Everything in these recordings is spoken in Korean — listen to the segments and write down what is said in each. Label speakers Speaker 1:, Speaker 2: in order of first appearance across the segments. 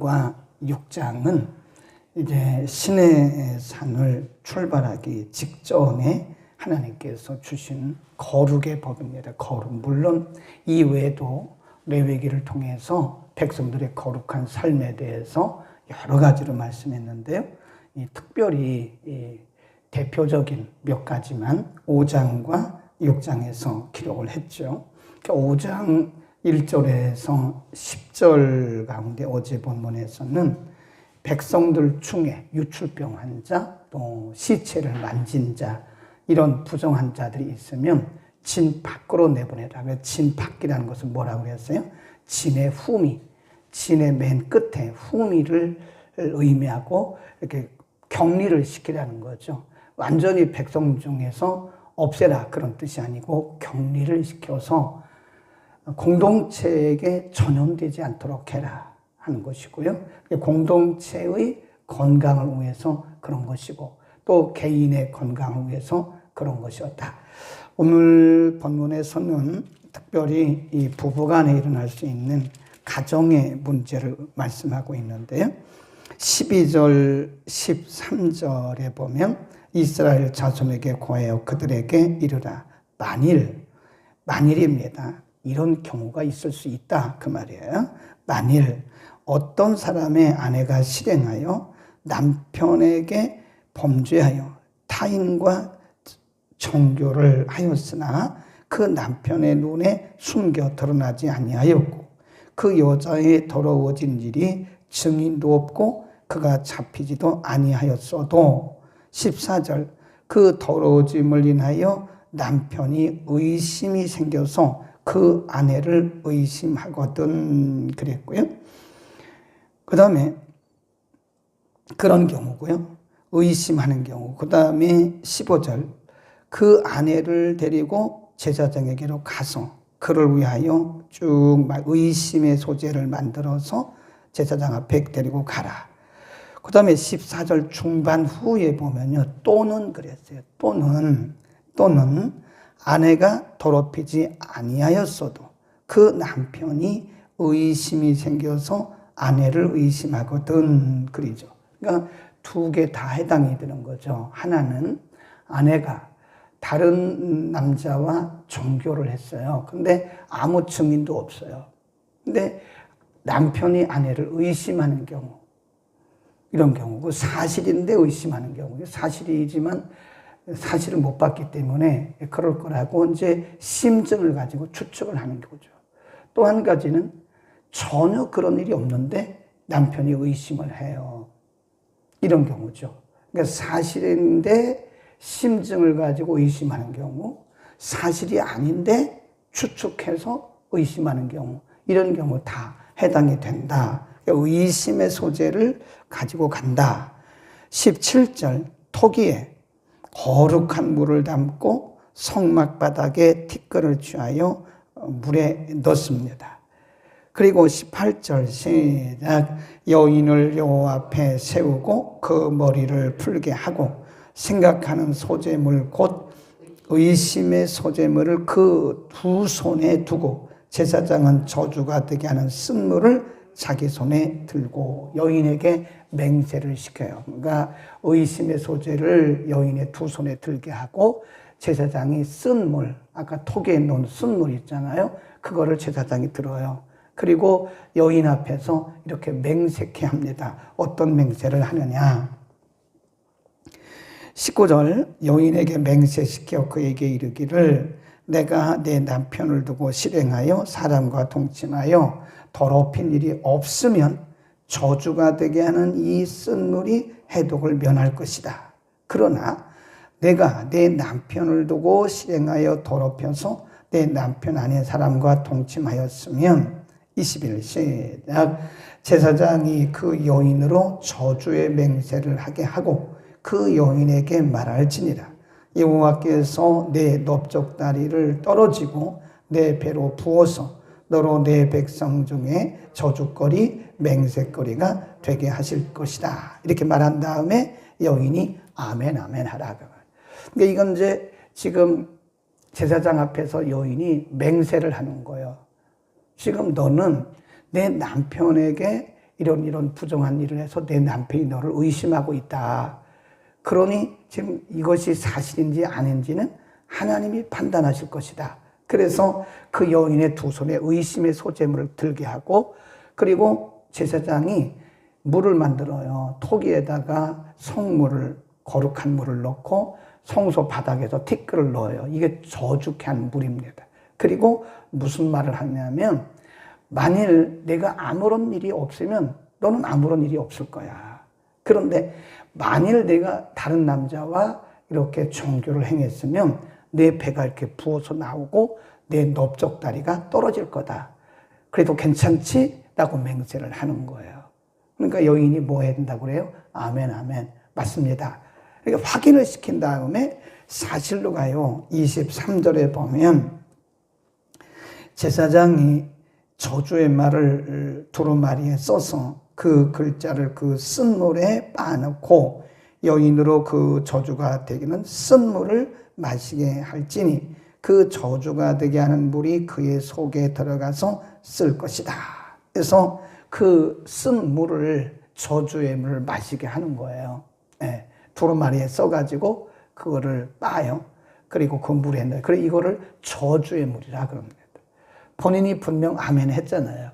Speaker 1: 5장과 6장은 이제 시내 산을 출발하기 직전에 하나님께서 주신 거룩의 법입니다. 거룩. 물론 이 외에도 레위기를 통해서 백성들의 거룩한 삶에 대해서 여러 가지로 말씀했는데요. 특별히 대표적인 몇 가지만 5장과 6장에서 기록을 했죠. 5장 1절에서 10절 가운데 어제 본문에서는 백성들 중에 유출병 환자, 또 시체를 만진 자, 이런 부정한 자들이 있으면 진 밖으로 내보내라. 진 밖이라는 것은 뭐라고 그랬어요? 진의 후미, 진의 맨 끝에 후미를 의미하고 이렇게 격리를 시키라는 거죠. 완전히 백성 중에서 없애라 그런 뜻이 아니고 격리를 시켜서 공동체에게 전염되지 않도록 해라 하는 것이고요. 공동체의 건강을 위해서 그런 것이고 또 개인의 건강을 위해서 그런 것이었다. 오늘 본문에서는 특별히 이 부부간에 일어날 수 있는 가정의 문제를 말씀하고 있는데요. 12절, 13절에 보면 이스라엘 자손에게 고하여 그들에게 이르라. 만일입니다. 이런 경우가 있을 수 있다 그 말이에요. 만일 어떤 사람의 아내가 실행하여 남편에게 범죄하여 타인과 정교를 하였으나 그 남편의 눈에 숨겨 드러나지 아니하였고 그 여자의 더러워진 일이 증인도 없고 그가 잡히지도 아니하였어도 14절 그 더러워짐을 인하여 남편이 의심이 생겨서 그 아내를 의심하거든 그랬고요. 그 다음에 그런 경우고요. 의심하는 경우. 그 다음에 15절 그 아내를 데리고 제사장에게로 가서 그를 위하여 쭉 의심의 소재를 만들어서 제사장 앞에 데리고 가라. 그 다음에 14절 중반 후에 보면요. 또는 그랬어요. 또는 아내가 더럽히지 아니하였어도 그 남편이 의심이 생겨서 아내를 의심하거든 그러죠. 그러니까 두 개 다 해당이 되는 거죠. 하나는 아내가 다른 남자와 종교를 했어요. 근데 아무 증인도 없어요. 근데 남편이 아내를 의심하는 경우, 이런 경우고 사실인데 의심하는 경우, 사실이지만 사실을 못 봤기 때문에 그럴 거라고 이제 심증을 가지고 추측을 하는 거죠. 또 한 가지는 전혀 그런 일이 없는데 남편이 의심을 해요. 이런 경우죠. 그러니까 사실인데 심증을 가지고 의심하는 경우, 사실이 아닌데 추측해서 의심하는 경우, 이런 경우 다 해당이 된다. 의심의 소재를 가지고 간다. 17절 토기에 거룩한 물을 담고 성막 바닥에 티끌을 취하여 물에 넣습니다. 그리고 18절 시작 여인을 여호와 앞에 세우고 그 머리를 풀게 하고 생각하는 소재물 곧 의심의 소재물을 그 두 손에 두고 제사장은 저주가 되게 하는 쓴물을 자기 손에 들고 여인에게 맹세를 시켜요. 그러니까 의심의 소재를 여인의 두 손에 들게 하고 제사장이 쓴 물, 아까 톡에 놓은 쓴 물 있잖아요. 그거를 제사장이 들어요. 그리고 여인 앞에서 이렇게 맹세케 합니다. 어떤 맹세를 하느냐. 19절 여인에게 맹세시켜 그에게 이르기를 내가 내 남편을 두고 실행하여 사람과 동침하여 더럽힌 일이 없으면 저주가 되게 하는 이 쓴물이 해독을 면할 것이다. 그러나 내가 내 남편을 두고 실행하여 더럽혀서 내 남편 아닌 사람과 동침하였으면 21 시작 제사장이 그 여인으로 저주의 맹세를 하게 하고 그 여인에게 말할지니라 여호와께서 내 넓적다리를 떨어지고 내 배로 부어서 너로 내 백성 중에 저주거리 맹세거리가 되게 하실 것이다. 이렇게 말한 다음에 여인이 아멘 아멘 하라. 그러니까 이건 이제 지금 제사장 앞에서 여인이 맹세를 하는 거예요. 지금 너는 내 남편에게 이런 부정한 일을 해서 내 남편이 너를 의심하고 있다. 그러니 지금 이것이 사실인지 아닌지는 하나님이 판단하실 것이다. 그래서 그 여인의 두 손에 의심의 소재물을 들게 하고, 그리고 제사장이 물을 만들어요. 토기에다가 성물을, 거룩한 물을 넣고 성소 바닥에서 티끌을 넣어요. 이게 저주케 한 물입니다. 그리고 무슨 말을 하냐면, 만일 내가 아무런 일이 없으면 너는 아무런 일이 없을 거야. 그런데 만일 내가 다른 남자와 이렇게 정교를 행했으면 내 배가 이렇게 부어서 나오고 내 넓적다리가 떨어질 거다. 그래도 괜찮지? 라고 맹세를 하는 거예요. 그러니까 여인이 뭐 해야 된다고 그래요? 아멘, 아멘. 맞습니다. 그러니까 확인을 시킨 다음에 사실로 가요. 23절에 보면 제사장이 저주의 말을 두루마리에 써서 그 글자를 그 쓴물에 빻아넣고 여인으로 그 저주가 되기는 쓴물을 마시게 할지니 그 저주가 되게 하는 물이 그의 속에 들어가서 쓸 것이다. 그래서 그 쓴 물을, 저주의 물을 마시게 하는 거예요. 네. 두루마리에 써가지고 그거를 빻아요. 그리고 그 물에 넣어요. 그래 이거를 저주의 물이라 그럽니다. 본인이 분명 아멘 했잖아요.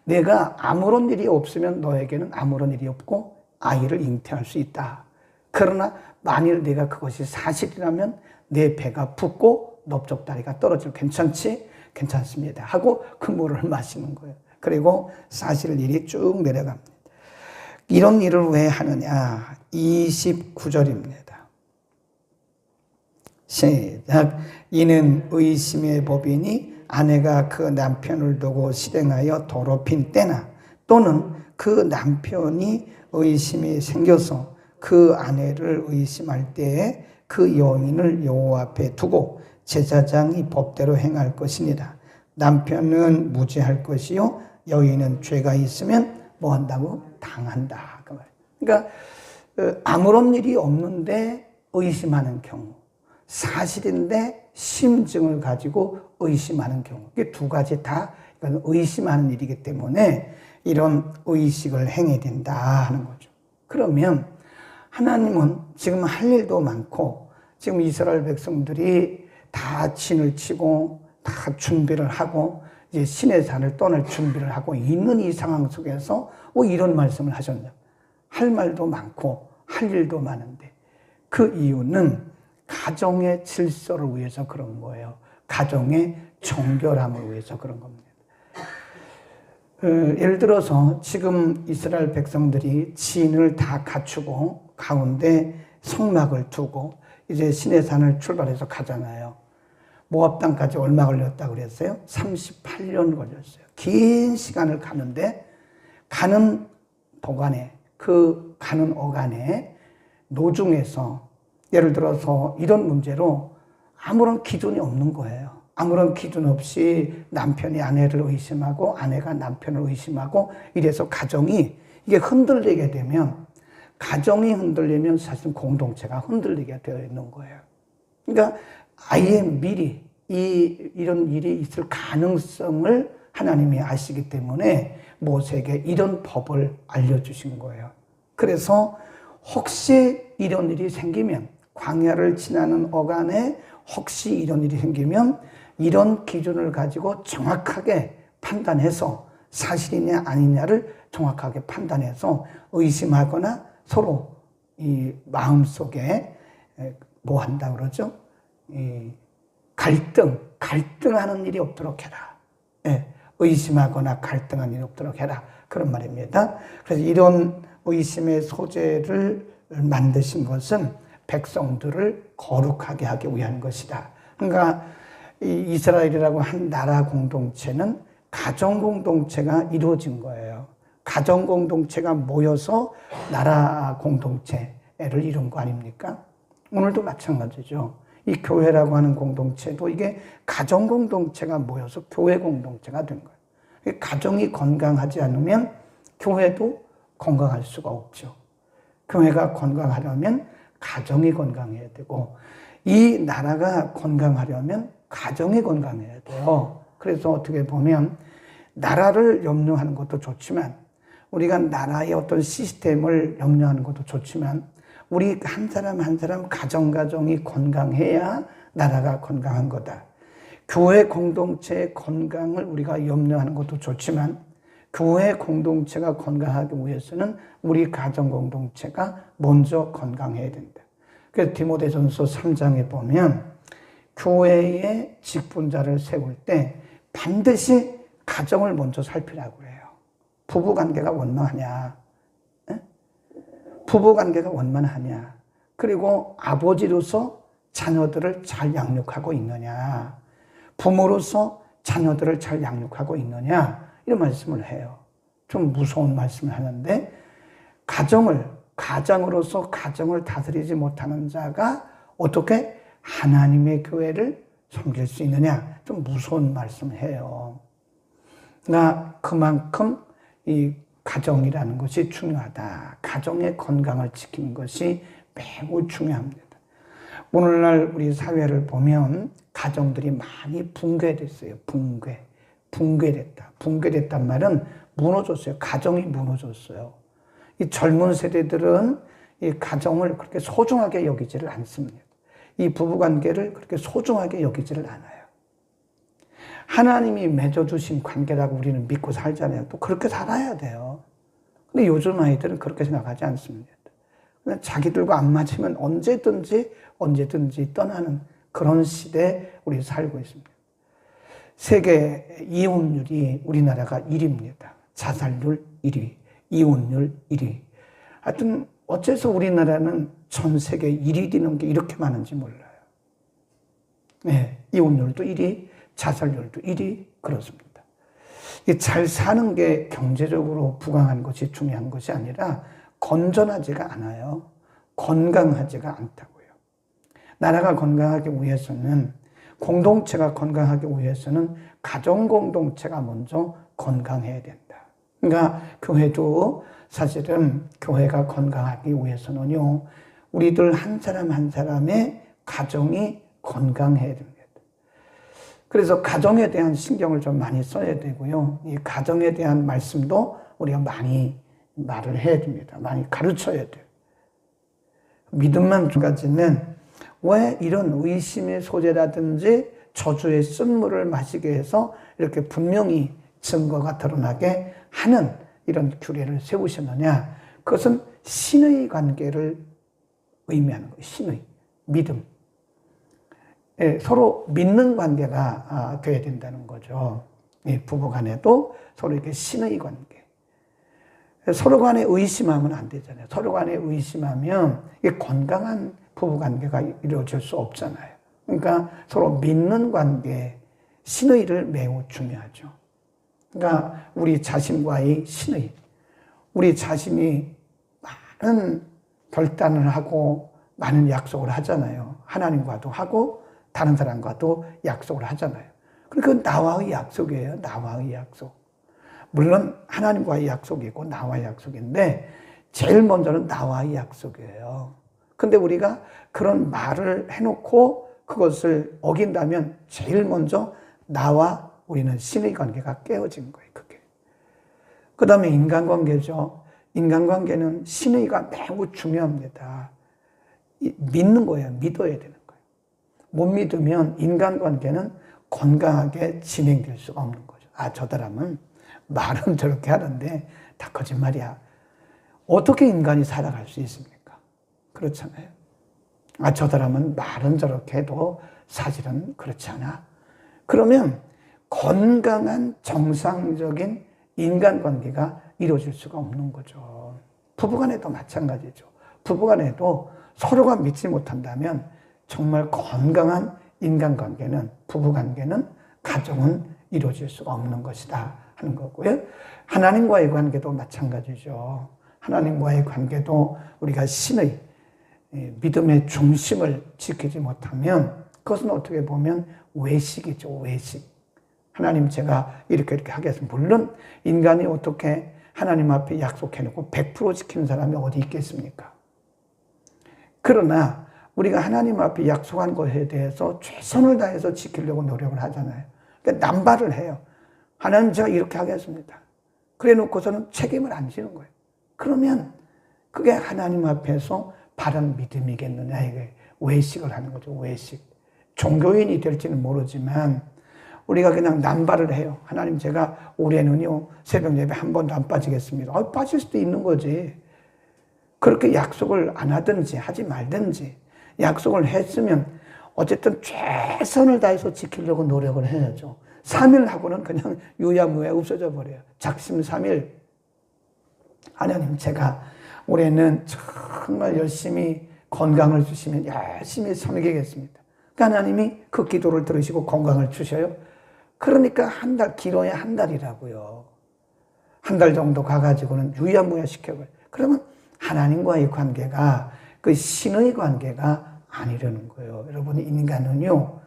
Speaker 1: 내가 아무런 일이 없으면 너에게는 아무런 일이 없고 아이를 잉태할 수 있다. 그러나 만일 내가 그것이 사실이라면 내 배가 붓고 넓적다리가 떨어질, 괜찮지? 괜찮습니다. 하고 그 물을 마시는 거예요. 그리고 사실 일이 쭉 내려갑니다. 이런 일을 왜 하느냐? 29절입니다. 시작. 이는 의심의 법이니 아내가 그 남편을 두고 실행하여 더럽힌 때나 또는 그 남편이 의심이 생겨서 그 아내를 의심할 때에 그 여인을 여호와 앞에 두고 제사장이 법대로 행할 것이니라. 남편은 무죄할 것이요 여인은 죄가 있으면 뭐 한다고? 당한다. 그러니까 아무런 일이 없는데 의심하는 경우, 사실인데 심증을 가지고 의심하는 경우, 이게 두 가지 다 이건 의심하는 일이기 때문에 이런 의식을 행해야 된다 하는 거죠. 그러면 하나님은 지금 할 일도 많고 지금 이스라엘 백성들이 다 진을 치고 다 준비를 하고 이제 신의 산을 떠날 준비를 하고 있는 이 상황 속에서 이런 말씀을 하셨냐? 할 말도 많고 할 일도 많은데 그 이유는 가정의 질서를 위해서 그런 거예요. 가정의 정결함을 위해서 그런 겁니다. 예를 들어서 지금 이스라엘 백성들이 진을 다 갖추고 가운데 성막을 두고 이제 시내 산을 출발해서 가잖아요. 모압 땅까지 얼마 걸렸다고 그랬어요? 38년 걸렸어요. 긴 시간을 가는데 가는 도간에, 그 가는 어간에 노중에서 예를 들어서 이런 문제로 아무런 기준이 없는 거예요. 아무런 기준 없이 남편이 아내를 의심하고 아내가 남편을 의심하고 이래서 가정이 이게 흔들리게 되면, 가정이 흔들리면 사실 공동체가 흔들리게 되어 있는 거예요. 그러니까 아예 미리 이런 일이 있을 가능성을 하나님이 아시기 때문에 모세에게 이런 법을 알려주신 거예요. 그래서 혹시 이런 일이 생기면, 광야를 지나는 어간에 혹시 이런 일이 생기면 이런 기준을 가지고 정확하게 판단해서 사실이냐 아니냐를 정확하게 판단해서 의심하거나 서로 이 마음속에 뭐 한다 그러죠? 이 갈등하는 일이 없도록 해라. 예, 의심하거나 갈등하는 일이 없도록 해라. 그런 말입니다. 그래서 이런 의심의 소재를 만드신 것은 백성들을 거룩하게 하기 위한 것이다. 그러니까 이 이스라엘이라고 한 나라 공동체는 가정 공동체가 이루어진 거예요. 가정 공동체가 모여서 나라 공동체를 이룬 거 아닙니까? 오늘도 마찬가지죠. 이 교회라고 하는 공동체도 이게 가정 공동체가 모여서 교회 공동체가 된 거예요. 가정이 건강하지 않으면 교회도 건강할 수가 없죠. 교회가 건강하려면 가정이 건강해야 되고, 이 나라가 건강하려면 가정이 건강해야 돼요. 그래서 어떻게 보면 나라를 염려하는 것도 좋지만 우리가 나라의 어떤 시스템을 염려하는 것도 좋지만 우리 한 사람 한 사람 가정이 건강해야 나라가 건강한 거다. 교회 공동체의 건강을 우리가 염려하는 것도 좋지만 교회 공동체가 건강하기 위해서는 우리 가정 공동체가 먼저 건강해야 된다. 그래서 디모데전서 3장에 보면 교회의 직분자를 세울 때 반드시 가정을 먼저 살피라고 해요. 부부관계가 원만하냐? 부부관계가 원만하냐? 그리고 아버지로서 자녀들을 잘 양육하고 있느냐? 부모로서 자녀들을 잘 양육하고 있느냐? 이런 말씀을 해요. 좀 무서운 말씀을 하는데 가정으로서 가정을 다스리지 못하는 자가 어떻게 하나님의 교회를 섬길 수 있느냐? 좀 무서운 말씀을 해요. 그러니까 그만큼 이 가정이라는 것이 중요하다. 가정의 건강을 지키는 것이 매우 중요합니다. 오늘날 우리 사회를 보면 가정들이 많이 붕괴됐어요. 붕괴됐다. 붕괴됐단 말은 무너졌어요. 가정이 무너졌어요. 이 젊은 세대들은 이 가정을 그렇게 소중하게 여기지를 않습니다. 이 부부관계를 그렇게 소중하게 여기지를 않아요. 하나님이 맺어주신 관계라고 우리는 믿고 살잖아요. 또 그렇게 살아야 돼요. 근데 요즘 아이들은 그렇게 생각하지 않습니다. 그냥 자기들과 안 맞으면 언제든지 떠나는 그런 시대에 우리 살고 있습니다. 세계 이혼율이 우리나라가 1위입니다. 자살률 1위, 이혼율 1위. 하여튼 어째서 우리나라는 전 세계 1위 되는 게 이렇게 많은지 몰라요. 네, 이혼율도 1위, 자살률도 1위 그렇습니다. 잘 사는 게 경제적으로 부강한 것이 중요한 것이 아니라 건전하지가 않아요. 건강하지가 않다고요. 나라가 건강하기 위해서는 공동체가 건강하기 위해서는 가정 공동체가 먼저 건강해야 된다. 그러니까 교회도 사실은 교회가 건강하기 위해서는요. 우리들 한 사람 한 사람의 가정이 건강해야 됩니다. 그래서 가정에 대한 신경을 좀 많이 써야 되고요. 이 가정에 대한 말씀도 우리가 많이 말을 해야 됩니다. 많이 가르쳐야 돼요. 믿음만 가지면 왜 이런 의심의 소재라든지 저주의 쓴물을 마시게 해서 이렇게 분명히 증거가 드러나게 하는 이런 규례를 세우셨느냐? 그것은 신의 관계를 의미하는 거예요. 신의, 믿음. 예, 서로 믿는 관계가 되어야 된다는 거죠. 예, 부부 간에도 서로 이렇게 신의 관계. 서로 간에 의심하면 안 되잖아요. 서로 간에 의심하면 이게 건강한 부부 관계가 이루어질 수 없잖아요. 그러니까 서로 믿는 관계, 신의를 매우 중요하죠. 그러니까 우리 자신과의 신의, 우리 자신이 많은 결단을 하고 많은 약속을 하잖아요. 하나님과도 하고 다른 사람과도 약속을 하잖아요. 그러니까 나와의 약속이에요. 나와의 약속. 물론 하나님과의 약속이고 나와의 약속인데 제일 먼저는 나와의 약속이에요. 근데 우리가 그런 말을 해놓고 그것을 어긴다면 제일 먼저 나와 우리는 신의 관계가 깨어진 거예요. 그게. 그 다음에 인간관계죠. 인간관계는 신의가 매우 중요합니다. 믿는 거예요. 믿어야 되는 거예요. 못 믿으면 인간관계는 건강하게 진행될 수가 없는 거죠. 아, 저 사람은 말은 저렇게 하는데 다 거짓말이야. 어떻게 인간이 살아갈 수 있습니까? 그렇잖아요. 아, 저 사람은 말은 저렇게 해도 사실은 그렇지 않아. 그러면 건강한 정상적인 인간관계가 이루어질 수가 없는 거죠. 부부간에도 마찬가지죠. 부부간에도 서로가 믿지 못한다면 정말 건강한 인간관계는, 부부관계는, 가정은 이루어질 수가 없는 것이다 하는 거고요. 하나님과의 관계도 마찬가지죠. 하나님과의 관계도 우리가 신의 믿음의 중심을 지키지 못하면 그것은 어떻게 보면 외식이죠. 외식. 하나님 제가 이렇게 하겠습니다. 물론 인간이 어떻게 하나님 앞에 약속해놓고 100% 지키는 사람이 어디 있겠습니까? 그러나 우리가 하나님 앞에 약속한 것에 대해서 최선을 다해서 지키려고 노력을 하잖아요. 그러니까 남발을 해요. 하나님 제가 이렇게 하겠습니다. 그래 놓고서는 책임을 안 지는 거예요. 그러면 그게 하나님 앞에서 바른 믿음이겠느냐, 이게 외식을 하는 거죠. 외식. 종교인이 될지는 모르지만 우리가 그냥 남발을 해요. 하나님, 제가 올해는요 새벽 예배 한 번도 안 빠지겠습니다. 빠질 수도 있는 거지. 그렇게 약속을 안 하든지 하지 말든지, 약속을 했으면 어쨌든 최선을 다해서 지키려고 노력을 해야죠. 3일 하고는 그냥 유야무야 없어져 버려요. 작심삼일. 하나님, 제가 올해는 정말 열심히 건강을 주시면 열심히 섬기겠습니다. 하나님이 그 기도를 들으시고 건강을 주셔요. 그러니까 한 달, 길어야 한 달이라고요. 한 달 정도 가가지고는 유야무야 시켜버려요. 그러면 하나님과의 관계가 그 신의 관계가 아니라는 거예요. 여러분, 인간은요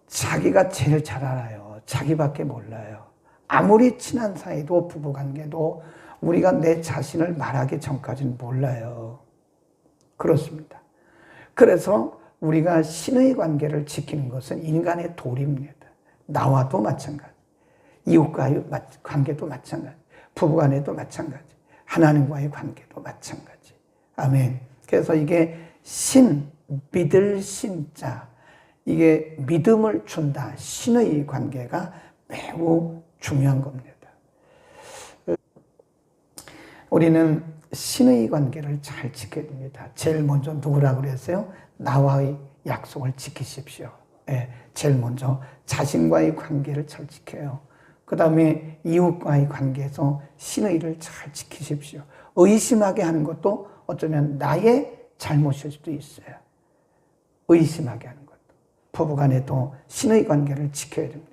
Speaker 1: 자기가 제일 잘 알아요. 자기밖에 몰라요. 아무리 친한 사이도, 부부관계도 우리가 내 자신을 말하기 전까지는 몰라요. 그렇습니다. 그래서 우리가 신의 관계를 지키는 것은 인간의 도리입니다. 나와도 마찬가지, 이웃과의 관계도 마찬가지, 부부간에도 마찬가지, 하나님과의 관계도 마찬가지. 아멘. 그래서 이게 믿을 신자, 이게 믿음을 준다, 신의 관계가 매우 중요한 겁니다. 우리는 신의 관계를 잘 지켜야 됩니다. 제일 먼저 누구라고 그랬어요? 나와의 약속을 지키십시오. 제일 먼저 자신과의 관계를 잘 지켜요. 그 다음에 이웃과의 관계에서 신의를 잘 지키십시오. 의심하게 하는 것도 어쩌면 나의 잘못일 수도 있어요. 의심하게 하는 것도. 부부간에도 신의 관계를 지켜야 됩니다.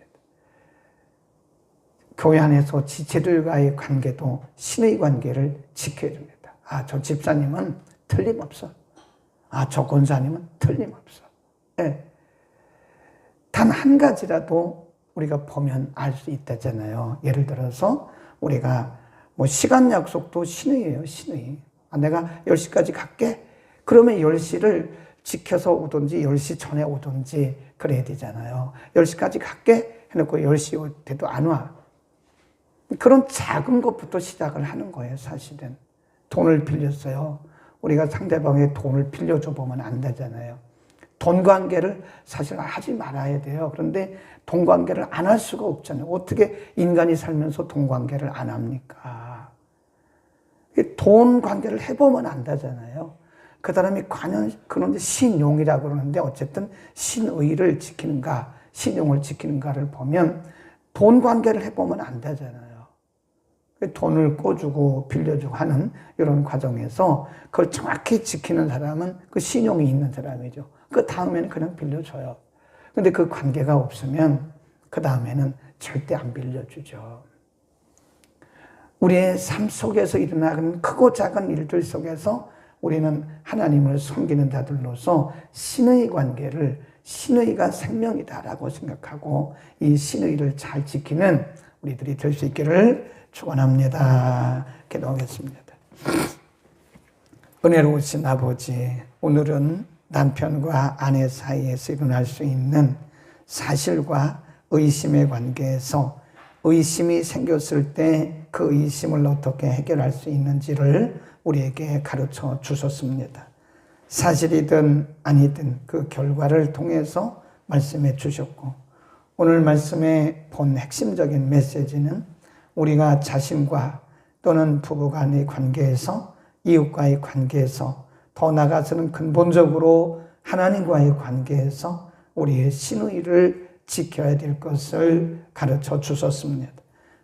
Speaker 1: 교회 안에서 지체들과의 관계도 신의 관계를 지켜야 됩니다. 저 집사님은 틀림없어. 저 권사님은 틀림없어. 단 한 가지라도 우리가 보면 알 수 있다잖아요. 예를 들어서 우리가 시간 약속도 신의예요. 신의. 내가 10시까지 갈게. 그러면 10시를 지켜서 오든지 10시 전에 오든지 그래야 되잖아요. 10시까지 갈게 해놓고 10시 돼도 안 와. 그런 작은 것부터 시작을 하는 거예요. 사실은. 돈을 빌렸어요. 우리가 상대방의 돈을 빌려줘 보면 안 되잖아요. 돈 관계를 사실 하지 말아야 돼요. 그런데 돈 관계를 안 할 수가 없잖아요. 어떻게 인간이 살면서 돈 관계를 안 합니까? 돈 관계를 해보면 안 되잖아요. 그 사람이 과연, 그런데 신용이라고 그러는데 어쨌든 신의를 지키는가, 신용을 지키는가를 보면 돈 관계를 해보면 안 되잖아요. 돈을 꿔주고 빌려주고 하는 이런 과정에서 그걸 정확히 지키는 사람은 그 신용이 있는 사람이죠. 그 다음에는 그냥 빌려줘요. 근데 그 관계가 없으면 그 다음에는 절대 안 빌려주죠. 우리의 삶 속에서 일어나는 크고 작은 일들 속에서 우리는 하나님을 섬기는 자들로서 신의 관계를, 신의가 생명이다라고 생각하고 이 신의를 잘 지키는 우리들이 될 수 있기를 축원합니다. 기도하겠습니다. 은혜로우신 아버지, 오늘은 남편과 아내 사이에서 일어날 수 있는 사실과 의심의 관계에서 의심이 생겼을 때 그 의심을 어떻게 해결할 수 있는지를 우리에게 가르쳐 주셨습니다. 사실이든 아니든 그 결과를 통해서 말씀해 주셨고, 오늘 말씀의 본 핵심적인 메시지는 우리가 자신과 또는 부부간의 관계에서, 이웃과의 관계에서, 더 나아가서는 근본적으로 하나님과의 관계에서 우리의 신의를 지켜야 될 것을 가르쳐 주셨습니다.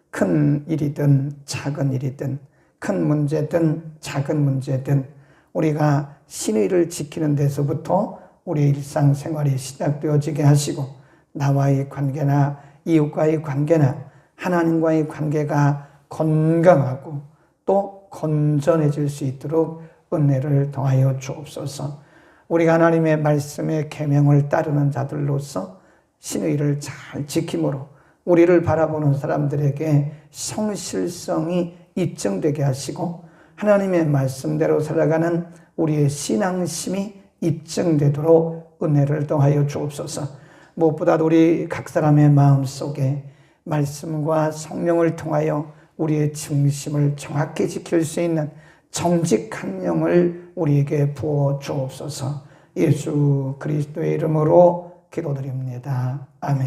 Speaker 1: 큰 일이든 작은 일이든, 큰 문제든 작은 문제든 우리가 신의를 지키는 데서부터 우리의 일상생활이 시작되어지게 하시고, 나와의 관계나 이웃과의 관계나 하나님과의 관계가 건강하고 또 건전해질 수 있도록 은혜를 더하여 주옵소서. 우리가 하나님의 말씀의 계명을 따르는 자들로서 신의를 잘 지킴으로 우리를 바라보는 사람들에게 성실성이 입증되게 하시고, 하나님의 말씀대로 살아가는 우리의 신앙심이 입증되도록 은혜를 더하여 주옵소서. 무엇보다 우리 각 사람의 마음속에 말씀과 성령을 통하여 우리의 중심을 정확히 지킬 수 있는 정직한 영을 우리에게 부어 주옵소서. 예수 그리스도의 이름으로 기도드립니다. 아멘.